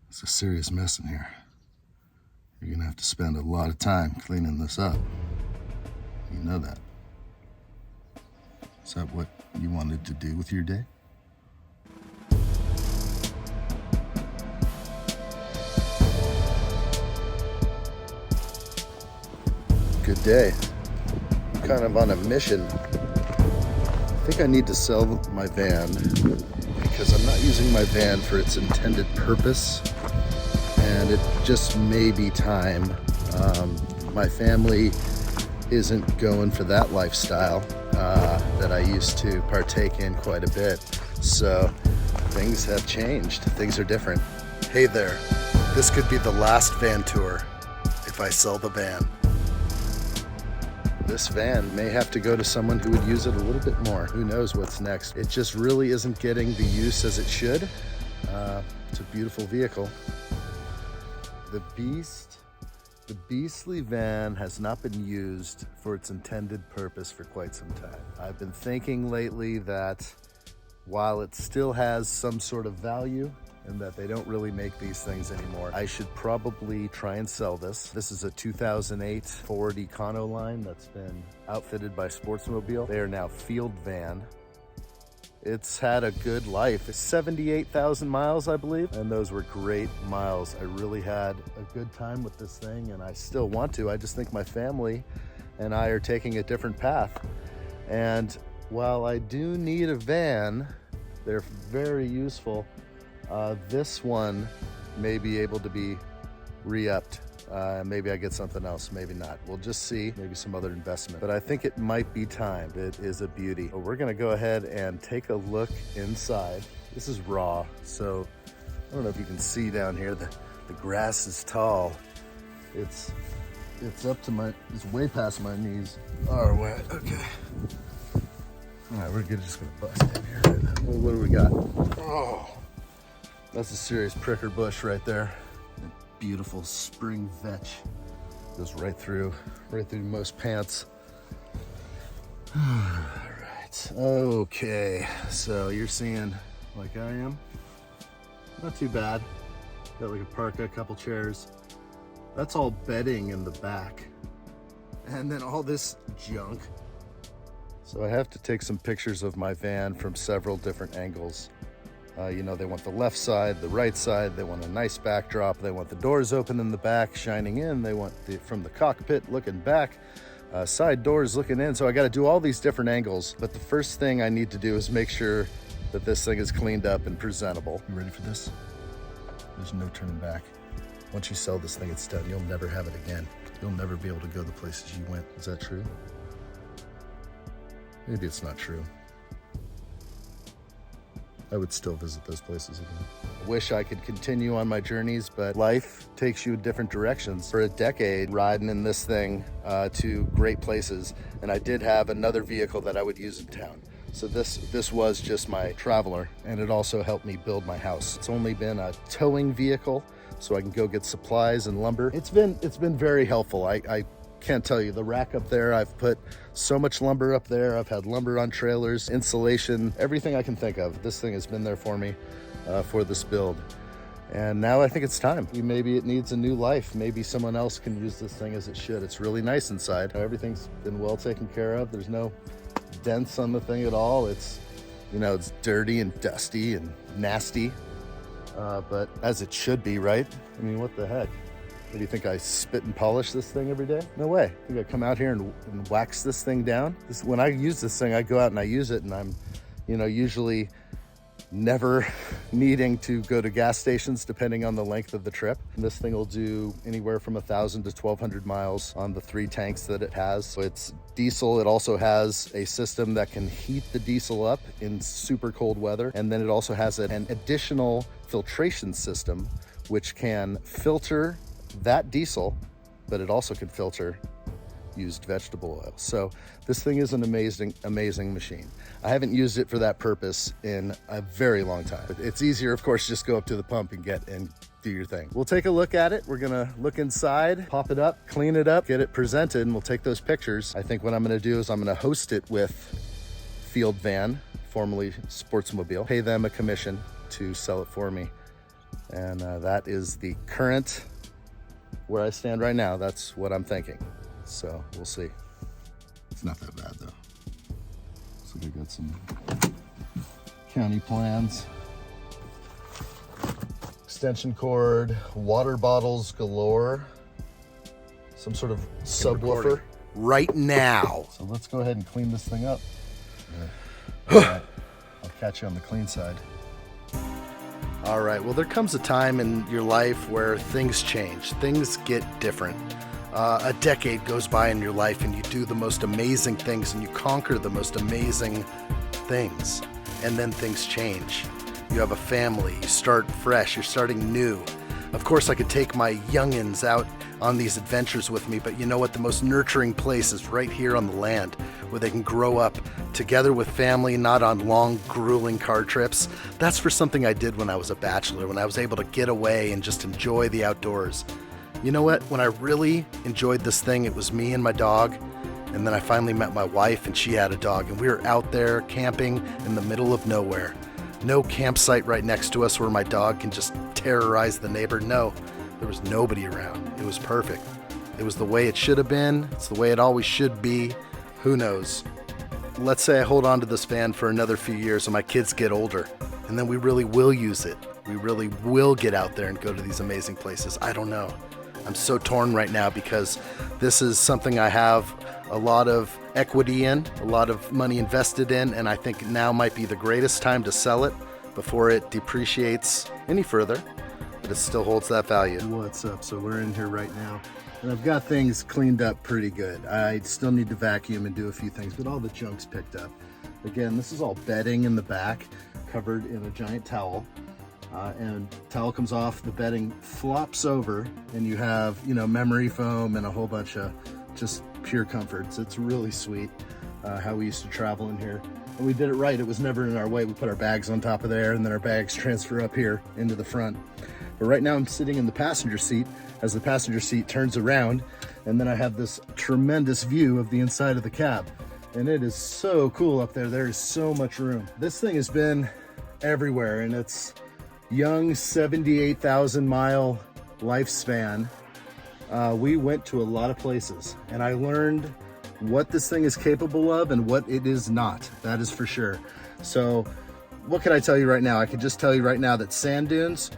It's a serious mess in here. You're gonna have to spend a lot of time cleaning this up. You know that. Is that what you wanted to do with your day? Good day. I'm kind of on a mission. I think I need to sell my van because I'm not using my van for its intended purpose, and it just may be time. My family isn't going for that lifestyle that I used to partake in quite a bit, so things have changed. Things are different. Hey there, this could be the last van tour if I sell the van. This van may have to go to someone who would use it a little bit more. Who knows what's next? It just really isn't getting the use as it should. It's a beautiful vehicle. The beastly van has not been used for its intended purpose for quite some time. I've been thinking lately that while it still has some sort of value and that they don't really make these things anymore, I should probably try and sell this. This is a 2008 Ford Econoline that's been outfitted by Sportsmobile. They are now Fieldvan. It's had a good life. It's 78,000 miles, I believe, and those were great miles. I really had a good time with this thing, and I still want to. I just think my family and I are taking a different path. And while I do need a van, they're very useful. This one may be able to be re-upped. Maybe I get something else, maybe not. We'll just see, maybe some other investment. But I think it might be time. It is a beauty. But we're gonna go ahead and take a look inside. This is raw, so I don't know if you can see down here, the grass is tall. It's up to it's way past my knees. Are wet, okay. All right, we're just gonna bust in here. What do we got? Oh. That's a serious pricker bush right there. A beautiful spring vetch. Goes right through most pants. All right, okay. So you're seeing like I am. Not too bad. Got like a parka, a couple chairs. That's all bedding in the back. And then all this junk. So I have to take some pictures of my van from several different angles. You know, they want the left side, the right side, they want a nice backdrop, they want the doors open in the back, shining in, they want from the cockpit looking back, side doors looking in. So I got to do all these different angles, but the first thing I need to do is make sure that this thing is cleaned up and presentable. You ready for this? There's no turning back. Once you sell this thing, it's done. You'll never have it again. You'll never be able to go the places you went. Is that true? Maybe it's not true. I would still visit those places again. I wish I could continue on my journeys, but life takes you in different directions. For a decade, riding in this thing to great places, and I did have another vehicle that I would use in town. So this was just my traveler, and it also helped me build my house. It's only been a towing vehicle, so I can go get supplies and lumber. It's been very helpful. I can't tell you, the rack up there, I've put so much lumber up there. I've had lumber on trailers, insulation, everything I can think of. This thing has been there for me for this build. And now I think it's time. Maybe it needs a new life. Maybe someone else can use this thing as it should. It's really nice inside. Everything's been well taken care of. There's no dents on the thing at all. It's, you know, it's dirty and dusty and nasty, but as it should be, right? I mean, what the heck? What do you think, I spit and polish this thing every day? No way. I think I come out here and wax this thing down. When I use this thing, I go out and I use it, and I'm, you know, usually never needing to go to gas stations depending on the length of the trip. And this thing will do anywhere from 1,000 to 1,200 miles on the 3 tanks that it has. So it's diesel. It also has a system that can heat the diesel up in super cold weather. And then it also has an additional filtration system which can filter that diesel, but it also can filter used vegetable oil. So this thing is an amazing machine. I haven't used it for that purpose in a very long time. It's easier, of course, just go up to the pump and do your thing. We'll take a look at it. We're gonna look inside, pop it up, clean it up, get it presented, and we'll take those pictures. I think what I'm gonna do is I'm gonna host it with Fieldvan, formerly Sportsmobile, pay them a commission to sell it for me. And that is the current, where I stand right now. That's what I'm thinking. So we'll see. It's not that bad though. So they got some county plans. Extension cord, water bottles galore. Some sort of subwoofer. Right now. So let's go ahead and clean this thing up. I'll catch you on the clean side. All right, well, there comes a time in your life where things change, things get different. A decade goes by in your life and you do the most amazing things and you conquer the most amazing things. And then things change. You have a family, you start fresh, you're starting new. Of course, I could take my youngins out on these adventures with me, but you know what? The most nurturing place is right here on the land, where they can grow up together with family, not on long, grueling car trips. That's for something I did when I was a bachelor, when I was able to get away and just enjoy the outdoors. You know what? When I really enjoyed this thing, it was me and my dog, and then I finally met my wife, and she had a dog, and we were out there camping in the middle of nowhere. No campsite right next to us where my dog can just terrorize the neighbor. No, there was nobody around. It was perfect. It was the way it should have been. It's the way it always should be. Who knows? Let's say I hold on to this van for another few years and my kids get older, and then we really will use it. We really will get out there and go to these amazing places. I don't know. I'm so torn right now because this is something I have a lot of equity in, a lot of money invested in, and I think now might be the greatest time to sell it before it depreciates any further, but it still holds that value. What's up? So we're in here right now, and I've got things cleaned up pretty good. I still need to vacuum and do a few things, but all the junk's picked up. Again, this is all bedding in the back, covered in a giant towel. And towel comes off, the bedding flops over, and you have, you know, memory foam and a whole bunch of just pure comforts. It's really sweet how we used to travel in here. And we did it right. It was never in our way. We put our bags on top of there, and then our bags transfer up here into the front. But right now I'm sitting in the passenger seat as the passenger seat turns around, and then I have this tremendous view of the inside of the cab. And it is so cool up there. There is so much room. This thing has been everywhere, and it's young 78,000 mile lifespan. We went to a lot of places, and I learned what this thing is capable of and what it is not. That is for sure. So what can I tell you right now? I can just tell you right now that sand dunes,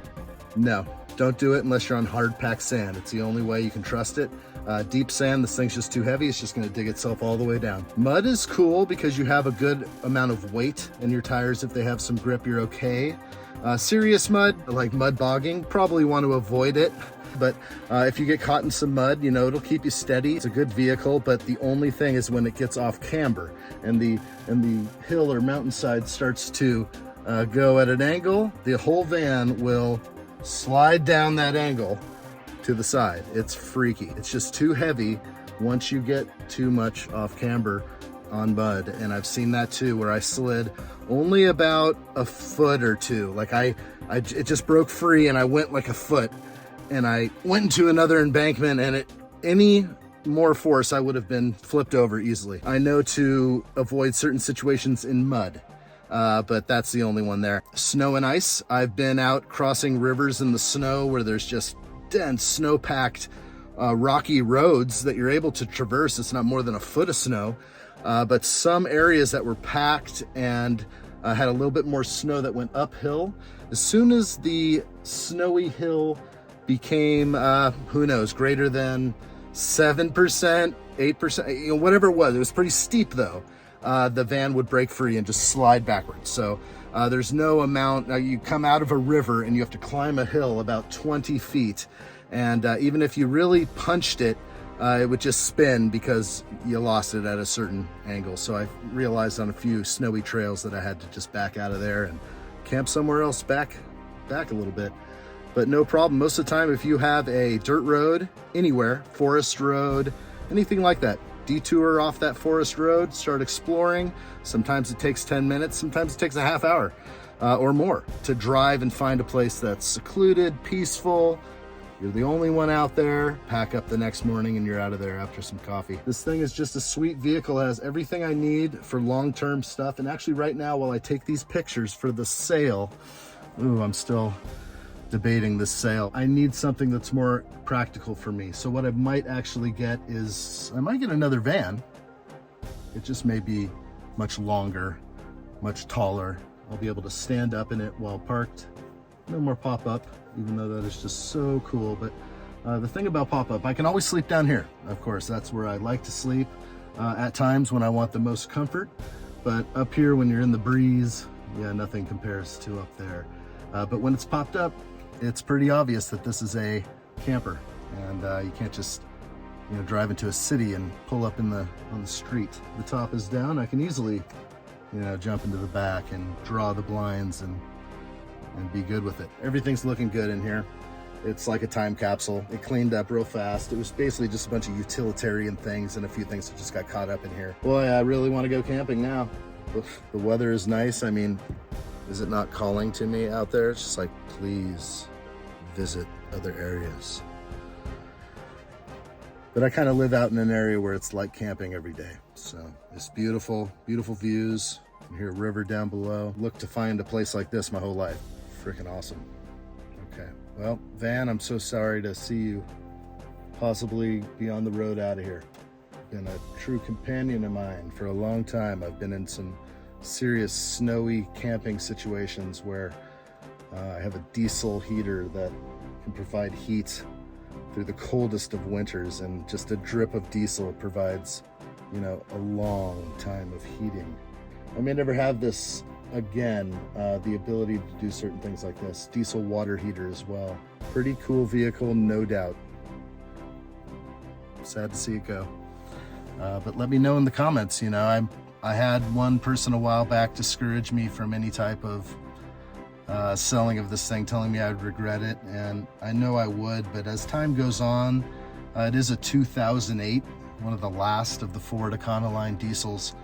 no, don't do it unless you're on hard packed sand. It's the only way you can trust it. Deep sand, this thing's just too heavy. It's just going to dig itself all the way down. Mud is cool because you have a good amount of weight in your tires. If they have some grip, you're okay. Serious mud, like mud bogging, probably want to avoid it. But if you get caught in some mud, you know, it'll keep you steady. It's a good vehicle, but the only thing is when it gets off camber and the hill or mountainside starts to go at an angle, the whole van will slide down that angle to the side. It's freaky. It's just too heavy once you get too much off camber on mud. And I've seen that too, where I slid only about a foot or two. Like it just broke free and I went like a foot, and I went into another embankment, and any more force I would have been flipped over easily. I know to avoid certain situations in mud, but that's the only one there. Snow and ice. I've been out crossing rivers in the snow where there's just dense snow-packed rocky roads that you're able to traverse. It's not more than a foot of snow, but some areas that were packed and had a little bit more snow that went uphill. As soon as the snowy hill became, who knows, greater than 7%, 8%, you know, whatever it was pretty steep though, the van would break free and just slide backwards. So there's no amount, you come out of a river and you have to climb a hill about 20 feet. And even if you really punched it, it would just spin because you lost it at a certain angle. So I realized on a few snowy trails that I had to just back out of there and camp somewhere else back a little bit. But no problem. Most of the time, if you have a dirt road anywhere, forest road, anything like that, detour off that forest road, start exploring. Sometimes it takes 10 minutes, sometimes it takes a half hour or more to drive and find a place that's secluded, peaceful. You're the only one out there, pack up the next morning and you're out of there after some coffee. This thing is just a sweet vehicle. It has everything I need for long-term stuff. And actually right now, while I take these pictures for the sale, ooh, I'm still debating this sale. I need something that's more practical for me. So what I might actually get is, I might get another van. It just may be much longer, much taller. I'll be able to stand up in it while parked. No more pop-up, even though that is just so cool. But the thing about pop-up, I can always sleep down here. Of course, that's where I like to sleep at times when I want the most comfort. But up here, when you're in the breeze, yeah, nothing compares to up there. But when it's popped up, it's pretty obvious that this is a camper, and you can't just, you know, drive into a city and pull up on the street. The top is down. I can easily, you know, jump into the back and draw the blinds and be good with it. Everything's looking good in here. It's like a time capsule. It cleaned up real fast. It was basically just a bunch of utilitarian things and a few things that just got caught up in here. Boy, I really want to go camping now. The weather is nice. I mean, is it not calling to me out there? It's just like, please visit other areas. But I kind of live out in an area where it's like camping every day. So it's beautiful, beautiful views. You can hear a river down below. Look to find a place like this my whole life. Freaking awesome. Okay, well, Van, I'm so sorry to see you possibly be on the road out of here. Been a true companion of mine for a long time. I've been in some serious snowy camping situations where I have a diesel heater that can provide heat through the coldest of winters, and just a drip of diesel provides, you know, a long time of heating. I may never have this again, the ability to do certain things like this. Diesel water heater as well. Pretty cool vehicle, no doubt. Sad to see it go. But let me know in the comments. You know, I had one person a while back discourage me from any type of selling of this thing, telling me I would regret it, and I know I would. But as time goes on, it is a 2008, one of the last of the Ford Econoline diesels.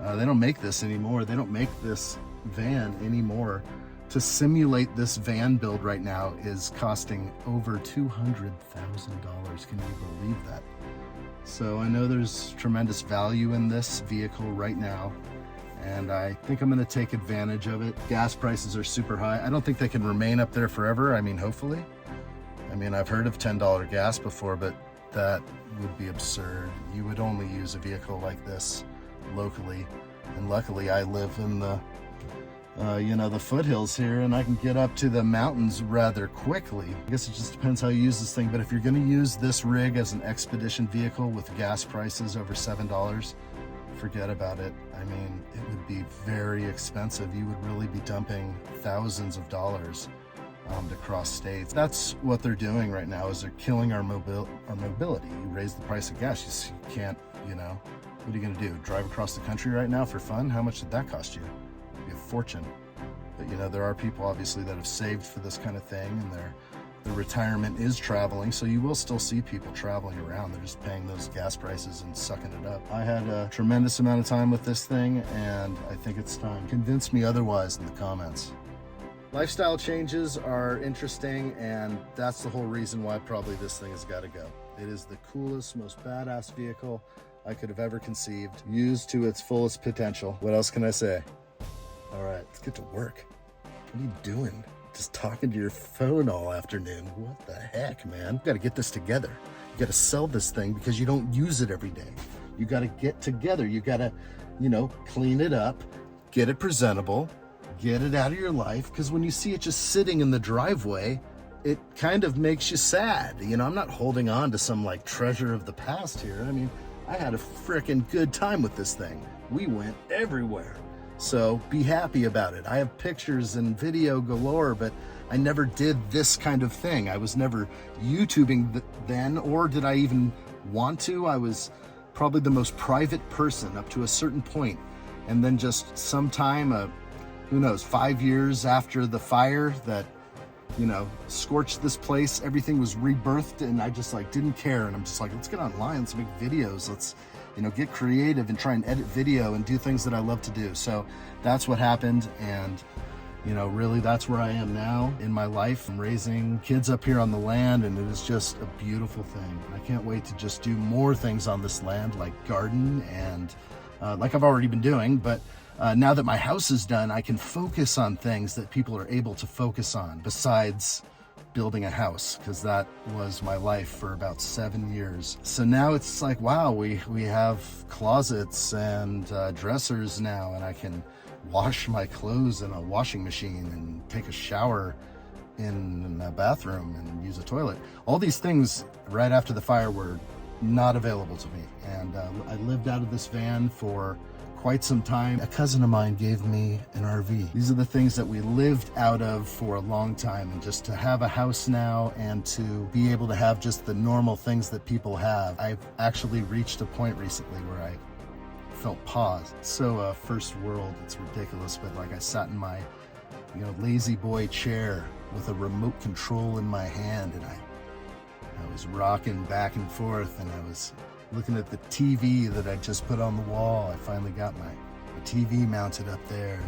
They don't make this anymore. They don't make this van anymore. To simulate this van build right now is costing over $200,000. Can you believe that? So I know there's tremendous value in this vehicle right now, and I think I'm going to take advantage of it. Gas prices are super high. I don't think they can remain up there forever. I mean, hopefully. I mean, I've heard of $10 gas before, but that would be absurd. You would only use a vehicle like this locally, and luckily I live in the you know, the foothills here, and I can get up to the mountains rather quickly. I guess it just depends how you use this thing, but if you're going to use this rig as an expedition vehicle with gas prices over $7, forget about it. I mean, it would be very expensive. You would really be dumping thousands of dollars to cross states. That's what they're doing right now, is they're killing our mobility. You raise the price of gas, you can't, you know, what are you going to do? Drive across the country right now for fun? How much did that cost you? It'd be a fortune. But you know, there are people obviously that have saved for this kind of thing, and their retirement is traveling, so you will still see people traveling around. They're just paying those gas prices and sucking it up. I had a tremendous amount of time with this thing, and I think it's time. Convince me otherwise in the comments. Lifestyle changes are interesting, and that's the whole reason why probably this thing has got to go. It is the coolest, most badass vehicle I could have ever conceived, used to its fullest potential. What else can I say? All right, let's get to work. What are you doing? Just talking to your phone all afternoon. What the heck, man? You gotta get this together. You gotta sell this thing because you don't use it every day. You gotta get together. You gotta, you know, clean it up, get it presentable, get it out of your life, because when you see it just sitting in the driveway, it kind of makes you sad. You know, I'm not holding on to some like treasure of the past here. I mean, I had a freaking good time with this thing. We went everywhere. So be happy about it. I have pictures and video galore, but I never did this kind of thing. I was never YouTubing then, or did I even want to? I was probably the most private person up to a certain point. And then just sometime, who knows, 5 years after the fire that, you know, scorched this place, everything was rebirthed, and I just like didn't care. And I'm just like, let's get online, let's make videos, let's, you know, get creative and try and edit video and do things that I love to do. So that's what happened. And, you know, really that's where I am now in my life. I'm raising kids up here on the land, and it is just a beautiful thing. I can't wait to just do more things on this land, like garden and like I've already been doing. But now that my house is done, I can focus on things that people are able to focus on besides building a house, because that was my life for about 7 years. So now it's like, wow, we have closets and dressers now, and I can wash my clothes in a washing machine and take a shower in a bathroom and use a toilet. All these things right after the fire were not available to me, and I lived out of this van for quite some time. A cousin of mine gave me an RV. These are the things that we lived out of for a long time, and just to have a house now and to be able to have just the normal things that people have. I've actually reached a point recently where I felt pause. It's so first world, it's ridiculous, but like I sat in my lazy boy chair with a remote control in my hand, and I was rocking back and forth, and I was looking at the TV that I just put on the wall. I finally got my TV mounted up there,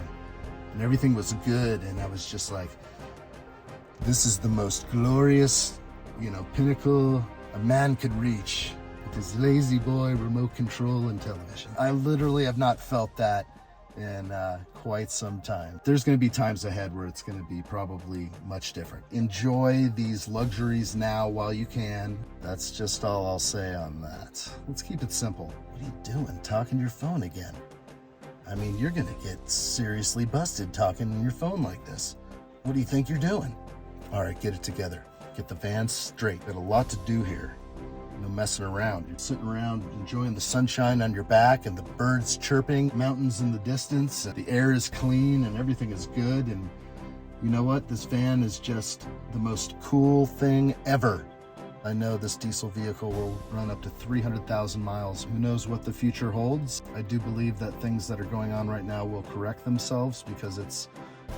and everything was good, and I was just like, this is the most glorious, pinnacle a man could reach with his lazy boy remote control and television. I literally have not felt that in quite some time. There's going to be times ahead where it's going to be probably much different. Enjoy these luxuries now while you can. That's just all I'll say on that. Let's keep it simple. What are you doing? Talking your phone again? I mean, you're going to get seriously busted talking on your phone like this. What do you think you're doing? All right, get it together. Get the van straight. Got a lot to do here. No messing around. You're sitting around enjoying the sunshine on your back and the birds chirping, mountains in the distance. The air is clean and everything is good. And you know what? This van is just the most cool thing ever. I know this diesel vehicle will run up to 300,000 miles. Who knows what the future holds? I do believe that things that are going on right now will correct themselves because it's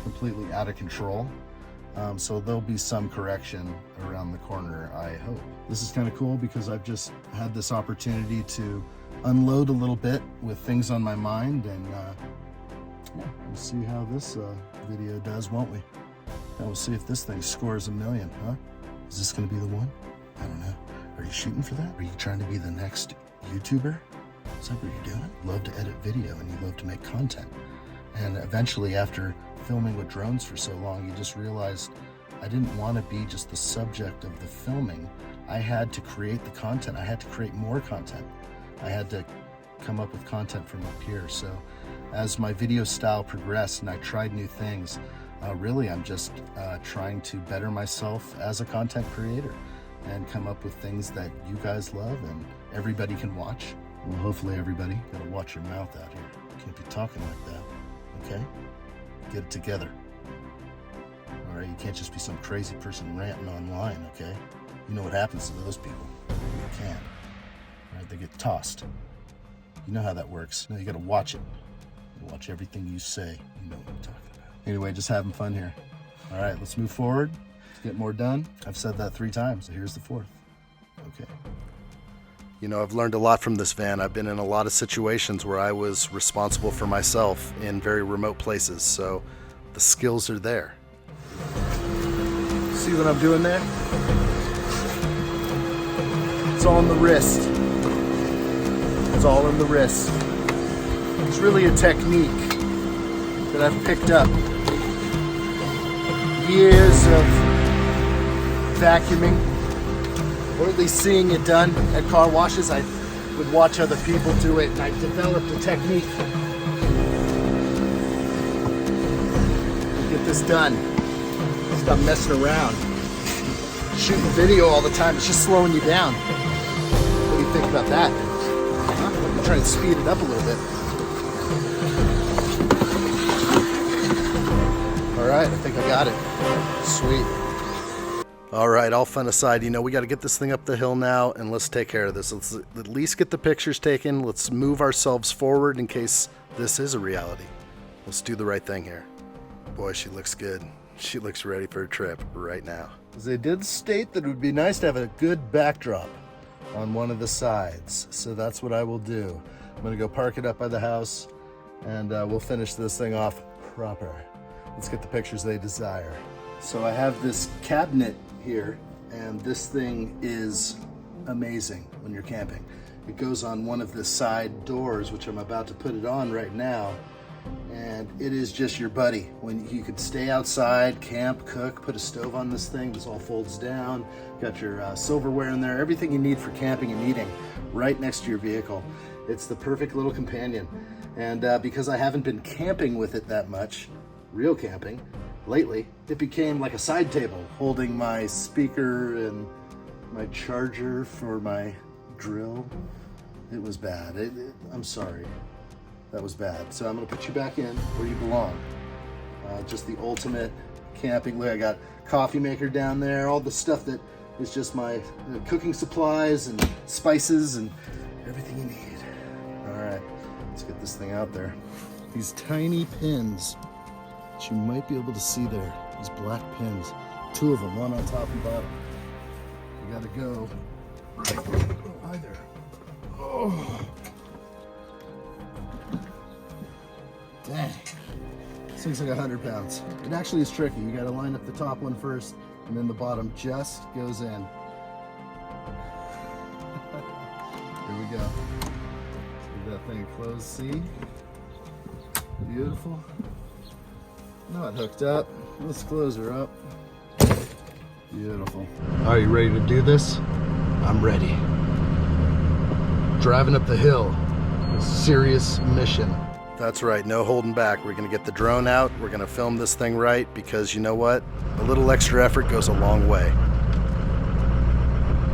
completely out of control. So there'll be some correction around the corner, I hope. This is kind of cool because I've just had this opportunity to unload a little bit with things on my mind, and yeah, we'll see how this video does, won't we? And we'll see if this thing scores 1 million, huh? Is this gonna be the one? I don't know. Are you shooting for that? Are you trying to be the next YouTuber? Is that what you're doing? Love to edit video and you love to make content. And eventually, after filming with drones for so long, you just realized I didn't want to be just the subject of the filming. I had to create the content. I had to create more content. I had to come up with content from up here. So as my video style progressed and I tried new things, really I'm just trying to better myself as a content creator and come up with things that you guys love and everybody can watch. Well, hopefully everybody. Gotta watch your mouth out here. Can't be talking like that. Okay? Get it together. All right, you can't just be some crazy person ranting online, okay? You know what happens to those people. You can't. All right, they get tossed. You know how that works. No, you gotta watch it. You watch everything you say. You know what I'm talking about. Anyway, just having fun here. All right, let's move forward. Let's get more done. I've said that 3 times, so here's the 4th. Okay. You know, I've learned a lot from this van. I've been in a lot of situations where I was responsible for myself in very remote places, so the skills are there. See what I'm doing there? It's all in the wrist. It's all in the wrist. It's really a technique that I've picked up. Years of vacuuming, or at least seeing it done at car washes. I would watch other people do it, and I developed a technique to get this done. Stop messing around. Shooting video all the time, it's just slowing you down. What do you think about that? Huh? I'm trying to speed it up a little bit. All right, I think I got it. Sweet. All right, all fun aside, you know, we got to get this thing up the hill now, and let's take care of this. Let's at least get the pictures taken. Let's move ourselves forward in case this is a reality. Let's do the right thing here. Boy, she looks good. She looks ready for a trip right now. They did state that it would be nice to have a good backdrop on one of the sides, so that's what I will do. I'm going to go park it up by the house, and we'll finish this thing off proper. Let's get the pictures they desire. So I have this cabinet here, and this thing is amazing when you're camping. It goes on one of the side doors, which I'm about to put it on right now, and it is just your buddy. When you could stay outside, camp, cook, put a stove on this thing. This all folds down. Got your silverware in there, everything you need for camping and eating right next to your vehicle. It's the perfect little companion. And because I haven't been camping with it that much, real camping, lately, it became like a side table, holding my speaker and my charger for my drill. It was bad. I'm sorry. That was bad. So I'm gonna put you back in where you belong. Just the ultimate camping. Look, I got coffee maker down there, all the stuff that is just my cooking supplies and spices and everything you need. All right, let's get this thing out there. These tiny pins that you might be able to see there, these black pins, 2 of them, one on top and bottom. You gotta go right either. Oh. Dang. This thing's like 100 pounds. It actually is tricky. You gotta line up the top one first, and then the bottom just goes in. Here we go. Give that thing a close, see? Beautiful. Not hooked up. Let's close her up. Beautiful. Are you ready to do this? I'm ready. Driving up the hill. A serious mission. That's right, no holding back. We're gonna get the drone out. We're gonna film this thing right, because you know what? A little extra effort goes a long way.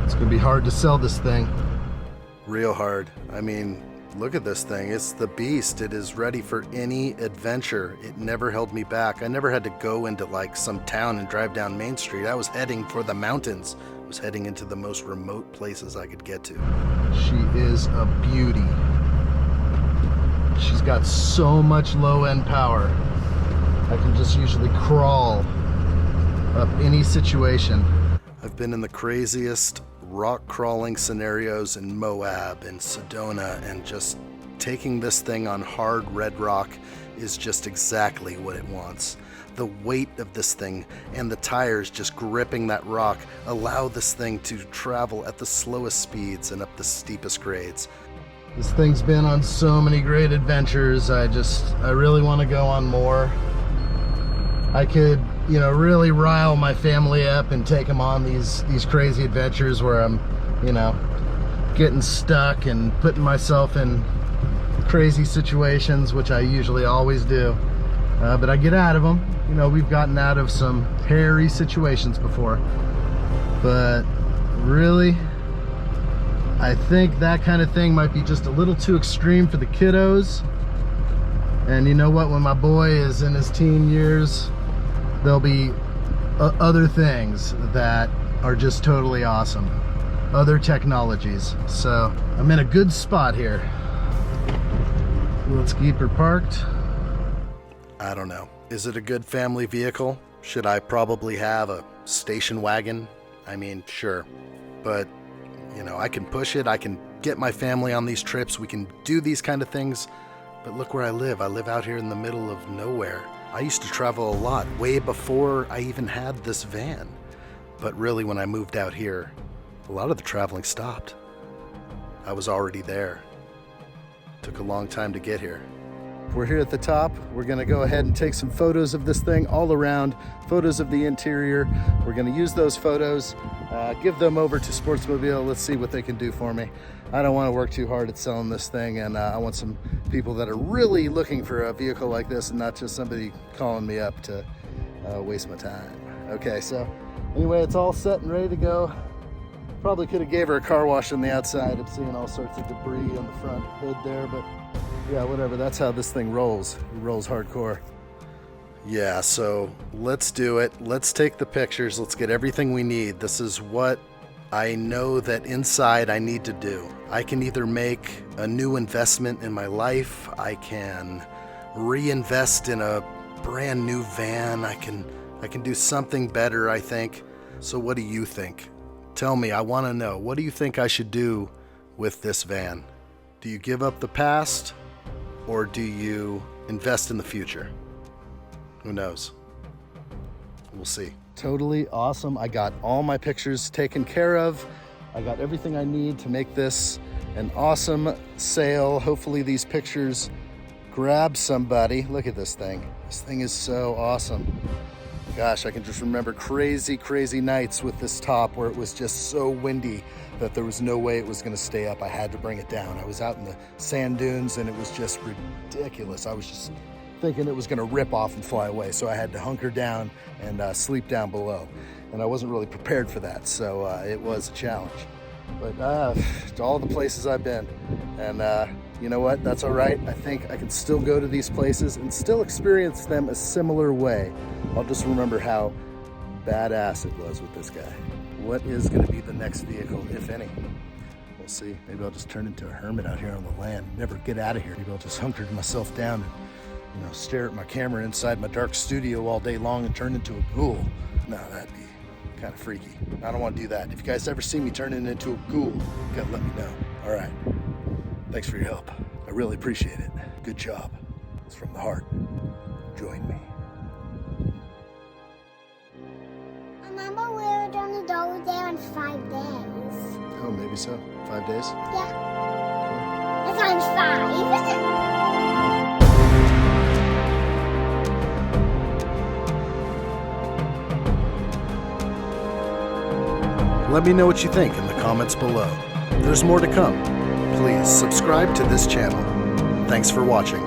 It's gonna be hard to sell this thing. Real hard. I mean, look at this thing. It's the beast. It is ready for any adventure. It never held me back. I never had to go into like some town and drive down Main Street. I was heading for the mountains. I was heading into the most remote places I could get to. She is a beauty. She's got so much low-end power. I can just usually crawl up any situation. I've been in the craziest rock crawling scenarios in Moab and Sedona, and just taking this thing on hard red rock is just exactly what it wants. The weight of this thing and the tires just gripping that rock allow this thing to travel at the slowest speeds and up the steepest grades. This thing's been on so many great adventures. I really want to go on more. I could, you know, really rile my family up and take them on these crazy adventures where I'm, you know, getting stuck and putting myself in crazy situations, which I usually always do. But I get out of them. You know, we've gotten out of some hairy situations before. But really, I think that kind of thing might be just a little too extreme for the kiddos. And you know what, when my boy is in his teen years, there'll be other things that are just totally awesome. Other technologies. So I'm in a good spot here. Let's keep her parked. I don't know. Is it a good family vehicle? Should I probably have a station wagon? I mean, sure. But you know, I can push it, I can get my family on these trips, we can do these kind of things, but look where I live. I live out here in the middle of nowhere. I used to travel a lot, way before I even had this van. But really, when I moved out here, a lot of the traveling stopped. I was already there. Took a long time to get here. We're here at the top. We're gonna go ahead and take some photos of this thing all around, photos of the interior. We're gonna use those photos, give them over to Sportsmobile. Let's see what they can do for me. I don't wanna work too hard at selling this thing, and I want some people that are really looking for a vehicle like this and not just somebody calling me up to waste my time. Okay, so anyway, it's all set and ready to go. Probably could have gave her a car wash on the outside. I'm seeing all sorts of debris on the front hood there, but yeah, whatever. That's how this thing rolls. It rolls hardcore. Yeah, so let's do it. Let's take the pictures. Let's get everything we need. This is what I know that inside I need to do. I can either make a new investment in my life. I can reinvest in a brand new van. I can do something better, I think. So what do you think? Tell me, I want to know. What do you think I should do with this van? Do you give up the past? Or do you invest in the future? Who knows? We'll see. Totally awesome. I got all my pictures taken care of. I got everything I need to make this an awesome sale. Hopefully these pictures grab somebody. Look at this thing. This thing is so awesome. Gosh, I can just remember crazy, crazy nights with this top where it was just so windy that there was no way it was gonna stay up. I had to bring it down. I was out in the sand dunes and it was just ridiculous. I was just thinking it was gonna rip off and fly away. So I had to hunker down and sleep down below. And I wasn't really prepared for that, so it was a challenge. But to all the places I've been, and you know what, that's all right. I think I can still go to these places and still experience them a similar way. I'll just remember how badass it was with this guy. What is gonna be the next vehicle, if any? We'll see. Maybe I'll just turn into a hermit out here on the land, never get out of here. Maybe I'll just hunker myself down and stare at my camera inside my dark studio all day long and turn into a ghoul. No, that'd be kind of freaky. I don't want to do that. If you guys ever see me turning into a ghoul, you gotta let me know. All right. Thanks for your help. I really appreciate it. Good job. It's from the heart. Join me. Remember we were gonna go there in 5 days. Oh, maybe so. 5 days? Yeah. It's on 5. Let me know what you think in the comments below. There's more to come. Please subscribe to this channel. Thanks for watching.